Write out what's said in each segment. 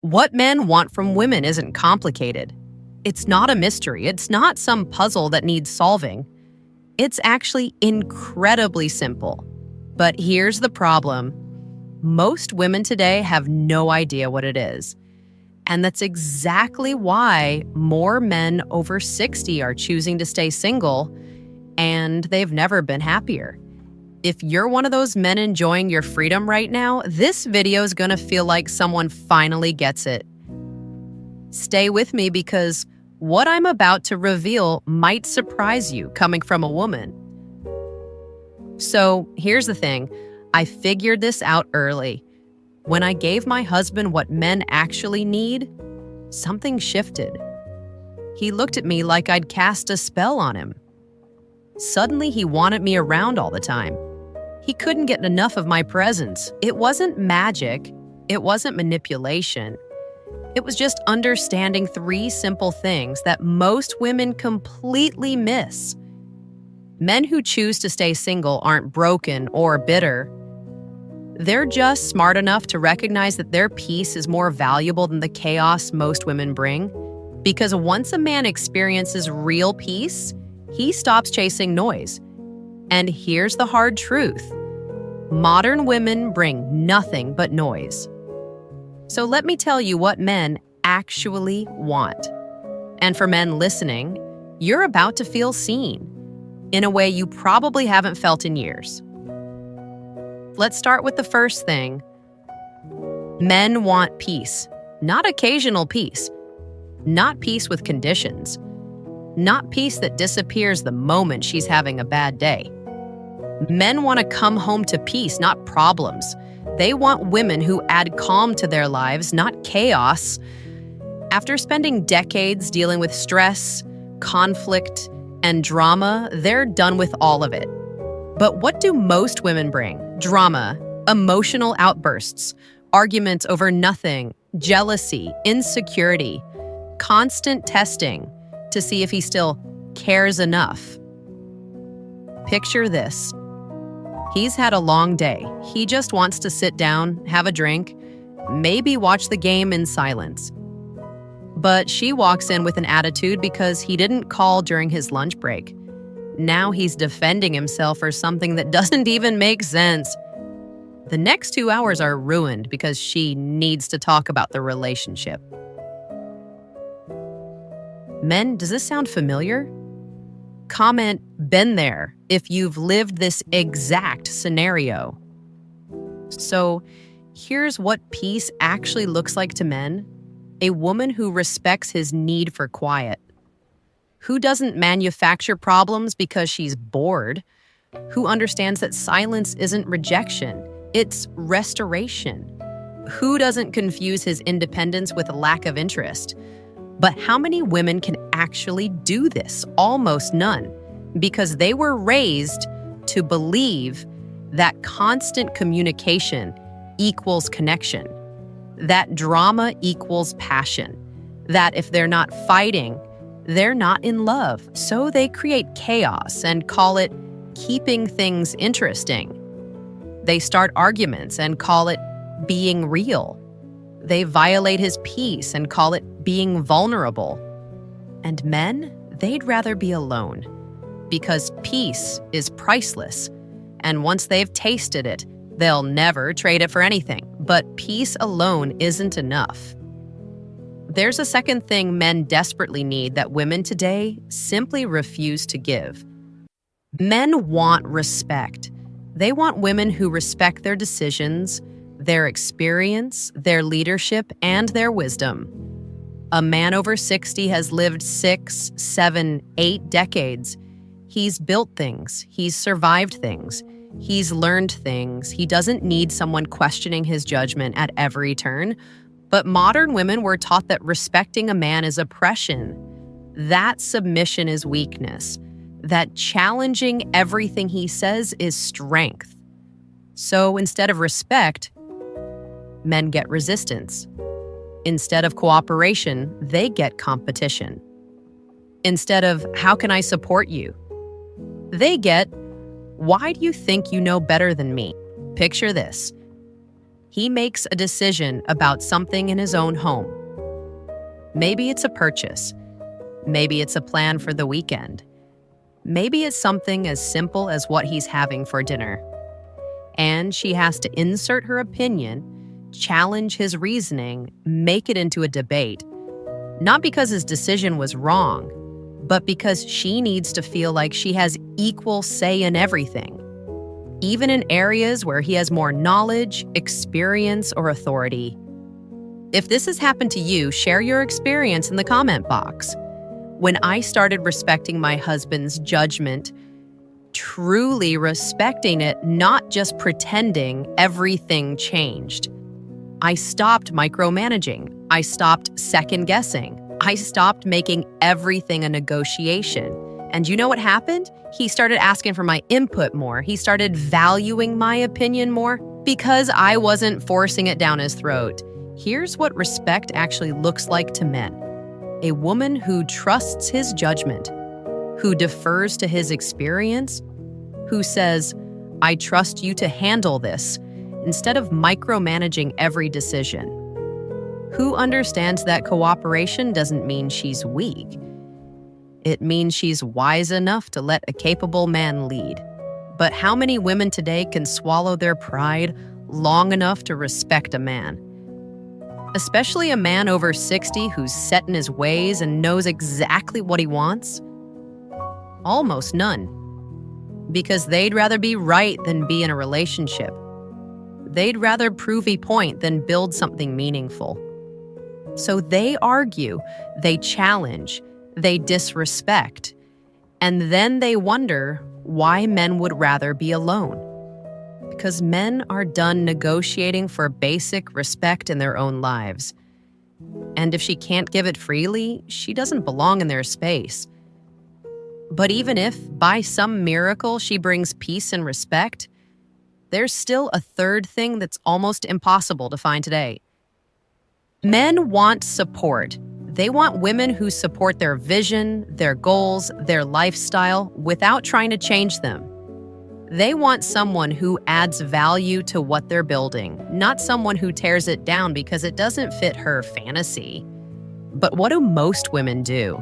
What men want from women isn't complicated. It's not a mystery. It's not some puzzle that needs solving. It's actually incredibly simple. But here's the problem. Most women today have no idea what it is. And that's exactly why more men over 60 are choosing to stay single, and they've never been happier. If you're one of those men enjoying your freedom right now, this video is going to feel like someone finally gets it. Stay with me because what I'm about to reveal might surprise you coming from a woman. So here's the thing. I figured this out early. When I gave my husband what men actually need, something shifted. He looked at me like I'd cast a spell on him. Suddenly, he wanted me around all the time. He couldn't get enough of my presence. It wasn't magic. It wasn't manipulation. It was just understanding three simple things that most women completely miss. Men who choose to stay single aren't broken or bitter. They're just smart enough to recognize that their peace is more valuable than the chaos most women bring. Because once a man experiences real peace, he stops chasing noise. And here's the hard truth. Modern women bring nothing but noise. So let me tell you what men actually want. And for men listening, you're about to feel seen in a way you probably haven't felt in years. Let's start with the first thing. Men want peace, not occasional peace, not peace with conditions, not peace that disappears the moment she's having a bad day. Men want to come home to peace, not problems. They want women who add calm to their lives, not chaos. After spending decades dealing with stress, conflict, and drama, they're done with all of it. But what do most women bring? Drama, emotional outbursts, arguments over nothing, jealousy, insecurity, constant testing to see if he still cares enough. Picture this. He's had a long day. He just wants to sit down, have a drink, maybe watch the game in silence. But she walks in with an attitude because he didn't call during his lunch break. Now he's defending himself for something that doesn't even make sense. The next 2 hours are ruined because she needs to talk about the relationship. Men, does this sound familiar? Comment, "Been there," if you've lived this exact scenario. So here's what peace actually looks like to men. A woman who respects his need for quiet. Who doesn't manufacture problems because she's bored. Who understands that silence isn't rejection, it's restoration. Who doesn't confuse his independence with a lack of interest. But how many women can actually do this? Almost none, because they were raised to believe that constant communication equals connection, that drama equals passion, that if they're not fighting, they're not in love. So they create chaos and call it keeping things interesting. They start arguments and call it being real. They violate his peace and call it being vulnerable. And men, they'd rather be alone because peace is priceless. And once they've tasted it, they'll never trade it for anything. But peace alone isn't enough. There's a second thing men desperately need that women today simply refuse to give. Men want respect. They want women who respect their decisions, their experience, their leadership, and their wisdom. A man over 60 has lived 6, 7, 8 decades. He's built things. He's survived things. He's learned things. He doesn't need someone questioning his judgment at every turn. But modern women were taught that respecting a man is oppression. That submission is weakness. That challenging everything he says is strength. So instead of respect, men get resistance. Instead of cooperation, they get competition. Instead of, "How can I support you?" they get, "Why do you think you know better than me?" Picture this. He makes a decision about something in his own home. Maybe it's a purchase. Maybe it's a plan for the weekend. Maybe it's something as simple as what he's having for dinner. And she has to insert her opinion, challenge his reasoning, make it into a debate. Not because his decision was wrong, but because she needs to feel like she has equal say in everything, even in areas where he has more knowledge, experience, or authority. If this has happened to you, share your experience in the comment box. When I started respecting my husband's judgment, truly respecting it, not just pretending, everything changed. I stopped micromanaging. I stopped second-guessing. I stopped making everything a negotiation. And you know what happened? He started asking for my input more. He started valuing my opinion more because I wasn't forcing it down his throat. Here's what respect actually looks like to men. A woman who trusts his judgment, who defers to his experience, who says, "I trust you to handle this," instead of micromanaging every decision. Who understands that cooperation doesn't mean she's weak. It means she's wise enough to let a capable man lead. But how many women today can swallow their pride long enough to respect a man? Especially a man over 60 who's set in his ways and knows exactly what he wants? Almost none. Because they'd rather be right than be in a relationship. They'd rather prove a point than build something meaningful. So they argue, they challenge, they disrespect, and then they wonder why men would rather be alone. Because men are done negotiating for basic respect in their own lives. And if she can't give it freely, she doesn't belong in their space. But even if, by some miracle, she brings peace and respect, there's still a third thing that's almost impossible to find today. Men want support. They want women who support their vision, their goals, their lifestyle, without trying to change them. They want someone who adds value to what they're building, not someone who tears it down because it doesn't fit her fantasy. But what do most women do?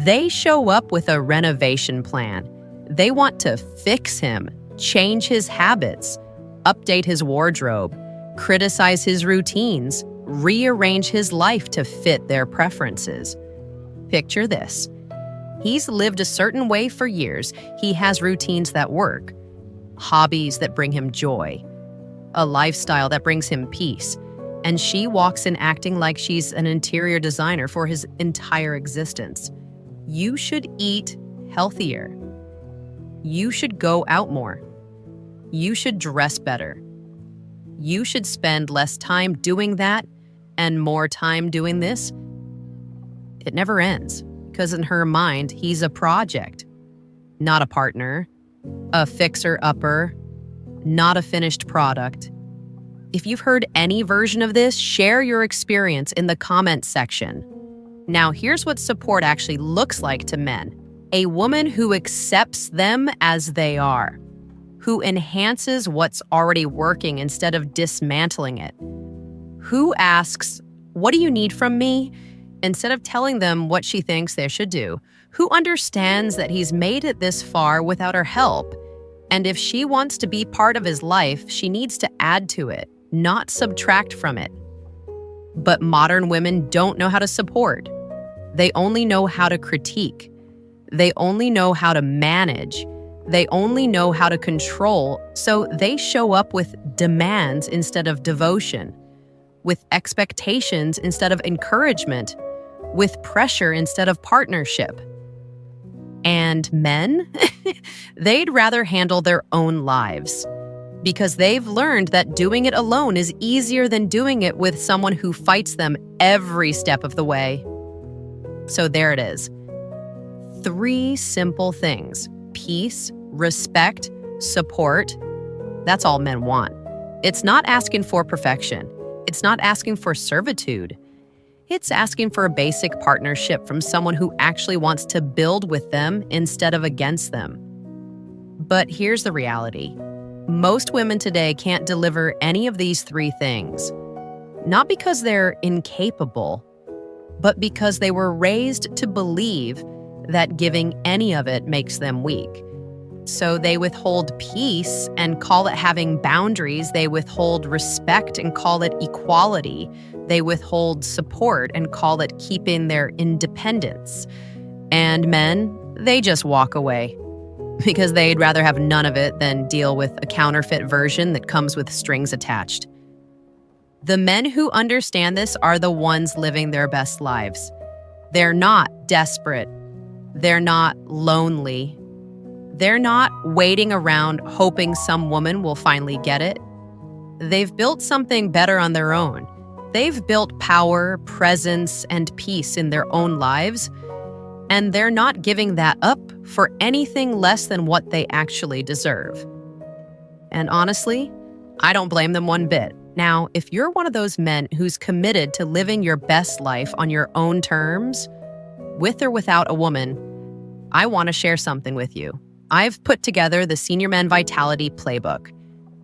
They show up with a renovation plan. They want to fix him, change his habits, update his wardrobe, criticize his routines, rearrange his life to fit their preferences. Picture this. He's lived a certain way for years. He has routines that work, hobbies that bring him joy, a lifestyle that brings him peace, and she walks in acting like she's an interior designer for his entire existence. You should eat healthier. You should go out more. You should dress better. You should spend less time doing that and more time doing this. It never ends, because in her mind, he's a project, not a partner, a fixer-upper, not a finished product. If you've heard any version of this, share your experience in the comments section. Now, here's what support actually looks like to men. A woman who accepts them as they are, who enhances what's already working instead of dismantling it, who asks, "What do you need from me?" instead of telling them what she thinks they should do, who understands that he's made it this far without her help, and if she wants to be part of his life, she needs to add to it, not subtract from it. But modern women don't know how to support. They only know how to critique. They only know how to manage. They only know how to control, so they show up with demands instead of devotion, with expectations instead of encouragement, with pressure instead of partnership. And men? They'd rather handle their own lives because they've learned that doing it alone is easier than doing it with someone who fights them every step of the way. So there it is. 3 simple things: peace, respect, support. That's all men want. It's not asking for perfection. It's not asking for servitude. It's asking for a basic partnership from someone who actually wants to build with them instead of against them. But here's the reality. Most women today can't deliver any of these three things, not because they're incapable, but because they were raised to believe that giving any of it makes them weak. So they withhold peace and call it having boundaries. They withhold respect and call it equality. They withhold support and call it keeping their independence. And men, they just walk away because they'd rather have none of it than deal with a counterfeit version that comes with strings attached. The men who understand this are the ones living their best lives. They're not desperate. They're not lonely. They're not waiting around hoping some woman will finally get it. They've built something better on their own. They've built power, presence, and peace in their own lives, and they're not giving that up for anything less than what they actually deserve. And honestly, I don't blame them one bit. Now, if you're one of those men who's committed to living your best life on your own terms, with or without a woman, I want to share something with you. I've put together the Senior Men Vitality Playbook.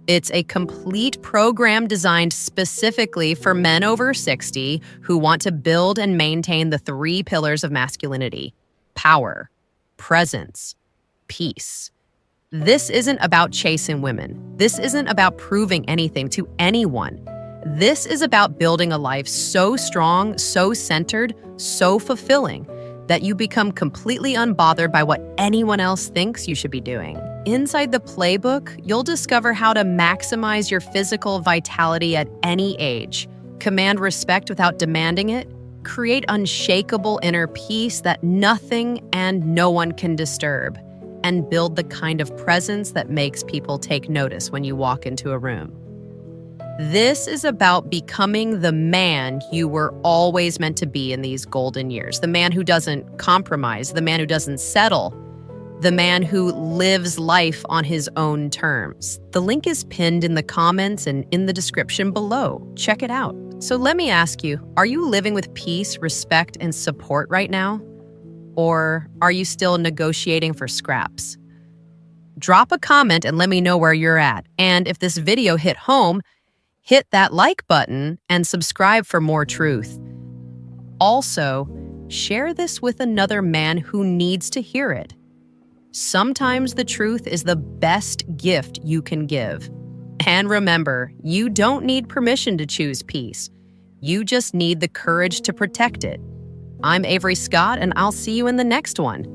It's a complete program designed specifically for men over 60 who want to build and maintain the three pillars of masculinity: power, presence, peace. This isn't about chasing women. This isn't about proving anything to anyone. This is about building a life so strong, so centered, so fulfilling that you become completely unbothered by what anyone else thinks you should be doing. Inside the playbook, you'll discover how to maximize your physical vitality at any age, command respect without demanding it, create unshakable inner peace that nothing and no one can disturb, and build the kind of presence that makes people take notice when you walk into a room. This is about becoming the man you were always meant to be in these golden years. The man who doesn't compromise, the man who doesn't settle, the man who lives life on his own terms. The link is pinned in the comments and in the description below. Check it out. So let me ask you, are you living with peace, respect, and support right now? Or are you still negotiating for scraps? Drop a comment and let me know where you're at. And if this video hit home, hit that like button and subscribe for more truth. Also, share this with another man who needs to hear it. Sometimes the truth is the best gift you can give. And remember, you don't need permission to choose peace. You just need the courage to protect it. I'm Avery Scott, and I'll see you in the next one.